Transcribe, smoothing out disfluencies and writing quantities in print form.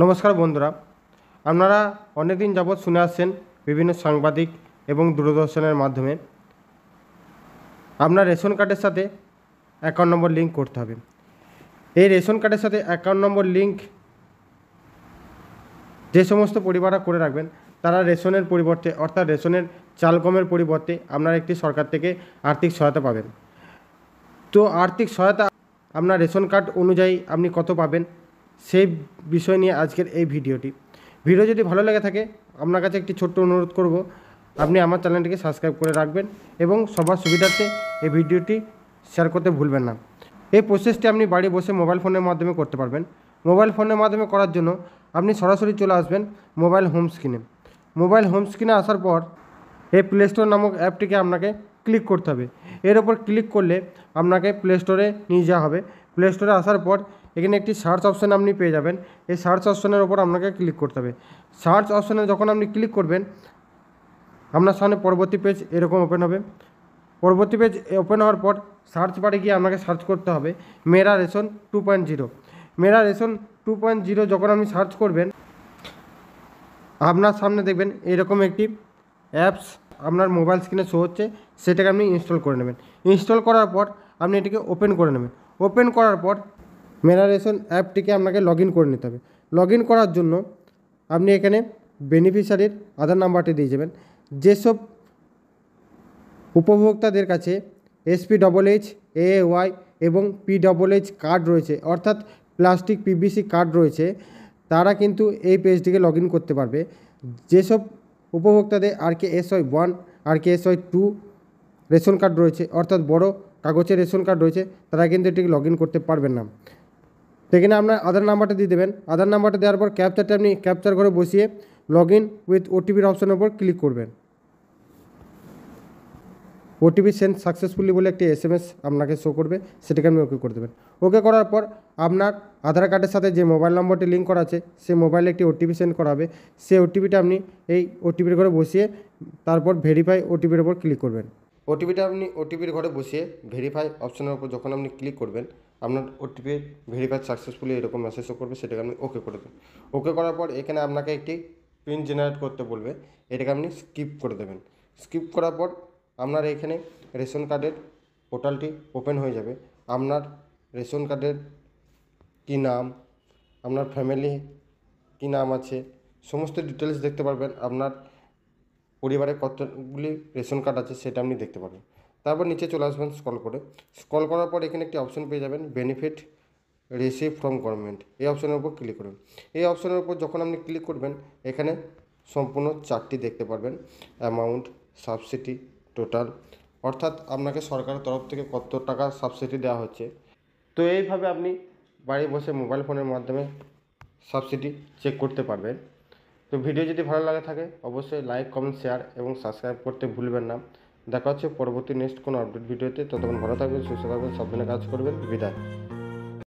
নমস্কার বন্ধুরা, আপনারা অনেক দিন যাবৎ শুনে আসছেন বিভিন্ন সাংবাদিক এবং দূরদর্শনের মাধ্যমে আপনার রেশন কার্ডের সাথে অ্যাকাউন্ট নম্বর লিঙ্ক করতে হবে। এই রেশন কার্ডের সাথে অ্যাকাউন্ট নম্বর লিঙ্ক যে সমস্ত পরিবাররা করে রাখবেন তারা রেশনের পরিবর্তে অর্থাৎ রেশনের চাল গমের পরিবর্তে আপনার একটি সরকার থেকে আর্থিক সহায়তা পাবেন। তো আর্থিক সহায়তা আপনার রেশন কার্ড অনুযায়ী আপনি কত পাবেন সেই বিষয় নিয়ে আজকের এই ভিডিও যদি ভালো লেগে থাকে আপনার কাছে একটি ছোট্ট অনুরোধ করব, আপনি আমার চ্যানেলটিকে সাবস্ক্রাইব করে রাখবেন এবং সবার সুবিধার্থে এই ভিডিওটি শেয়ার করতে ভুলবেন না। এই প্রসেসটি আপনি বাড়ি বসে মোবাইল ফোনের মাধ্যমে করতে পারবেন। মোবাইল ফোনের মাধ্যমে করার জন্য আপনি সরাসরি চলে আসবেন মোবাইল হোম স্ক্রিনে। মোবাইল হোম স্ক্রিনে আসার পর এই প্লে স্টোর নামক অ্যাপটিকে আপনাকে ক্লিক করতে হবে। এর ওপর ক্লিক করলে আপনাকে প্লে স্টোরে নিয়ে যাওয়া হবে। প্লে স্টোরে আসার পর এখানে একটি সার্চ অপশান আপনি পেয়ে যাবেন। এই সার্চ অপশানের ওপর আপনাকে ক্লিক করতে হবে। সার্চ অপশানে যখন আপনি ক্লিক করবেন আপনার সামনে পরবর্তী পেজ এরকম ওপেন হবে। পরবর্তী পেজ ওপেন হওয়ার পর সার্চ বারে গিয়ে আপনাকে সার্চ করতে হবে মেরা রেশন 2.0। মেরা রেশন 2.0 যখন আপনি সার্চ করবেন আপনার সামনে দেখবেন এরকম একটি অ্যাপস আপনার মোবাইল স্ক্রিনে শো হচ্ছে, সেটাকে আপনি ইনস্টল করে নেবেন। ইনস্টল করার পর আপনি এটিকে ওপেন করে নেবেন। ওপেন করার পর মেরা রেশন অ্যাপটিকে আপনাকে লগ ইন করে নিতে হবে। লগ ইন করার জন্য আপনি এখানে বেনিফিশিয়ারির আধার নাম্বারটি দিয়ে যাবেন। যেসব উপভোক্তাদের কাছে SPHH, AAY এবং PHH কার্ড রয়েছে অর্থাৎ প্লাস্টিক PVC কার্ড রয়েছে তারা কিন্তু এই পেজটিকে লগ ইন করতে পারবে। যেসব উপভোক্তাদের RKSY1, RKSY2 রেশন কার্ড রয়েছে অর্থাৎ বড় কাগজের রেশন কার্ড রয়েছে তারা কিন্তু এটিকে লগ ইন করতে পারবেন না। সেখানে আপনার আধার নাম্বারটা দিয়ে দেবেন। আধার নাম্বারটা দেওয়ার পর ক্যাপচারটা আপনি ক্যাপচার করে বসিয়ে লগ ইন উইথ OTPর অপশানের উপর ক্লিক করবেন। OTP সেন্ড সাকসেসফুলি বলে একটি SMS আপনাকে শো করবে, সেটাকে আপনি ওকে করে দেবেন। ওকে করার পর আপনার আধার কার্ডের সাথে যে মোবাইল নম্বরটি লিঙ্ক করা আছে সেই মোবাইলে একটি OTP সেন্ড করা হবে। সেই OTPটা আপনি এই OTPর ঘরে বসিয়ে তারপর ভেরিফাই OTPর উপর ক্লিক করবেন। OTPটা আপনি OTPর ঘরে বসিয়ে ভেরিফাই অপশানের উপর যখন আপনি ক্লিক করবেন আপনার OTP ভেরিফাই সাকসেসফুলি এরকম মেসেজ শো করবে, সেটাকে আপনি ওকে করে দেবেন। ওকে করার পর এখানে আপনাকে একটি পিন জেনারেট করতে বলবে, এটাকে আপনি স্কিপ করে দেবেন। স্কিপ করার পর আপনার এখানে রেশন কার্ডের পোর্টালটি ওপেন হয়ে যাবে। আপনার রেশন কার্ডের কী নাম, আপনার ফ্যামিলি কী নাম আছে সমস্ত ডিটেলস দেখতে পারবেন। আপনার পরিবারে কতগুলি রেশন কার্ড আছে সেটা আপনি দেখতে পারবেন। তারপর নিচে চলে আসবেন স্ক্রল করে। স্ক্রল করার পর এখানে একটি অপশন পেয়ে যাবেন বেনিফিট রিসিভ ফ্রম গভর্নমেন্ট। এই অপশনের উপর ক্লিক করবেন। এই অপশনের উপর যখন আপনি ক্লিক করবেন এখানে সম্পূর্ণ চারটি দেখতে পারবেন, অ্যামাউন্ট, সাবসিডি, টোটাল, অর্থাৎ আপনাকে সরকারের তরফ থেকে কত টাকা সাবসিডি দেওয়া হচ্ছে। তো এইভাবে আপনি বাড়ি বসে মোবাইল ফোনের মাধ্যমে সাবসিডি চেক করতে পারবেন। তো ভিডিও যদি ভালো লাগে থাকে অবশ্যই লাইক, কমেন্ট, শেয়ার এবং সাবস্ক্রাইব করতে ভুলবেন না। দেখা হচ্ছে পরবর্তী নেক্সট কোনো আপডেট ভিডিওতে। ততক্ষণ ভালো থাকবেন, সুস্থ থাকবেন, সাবধানে কাজ করবেন। বিদায়।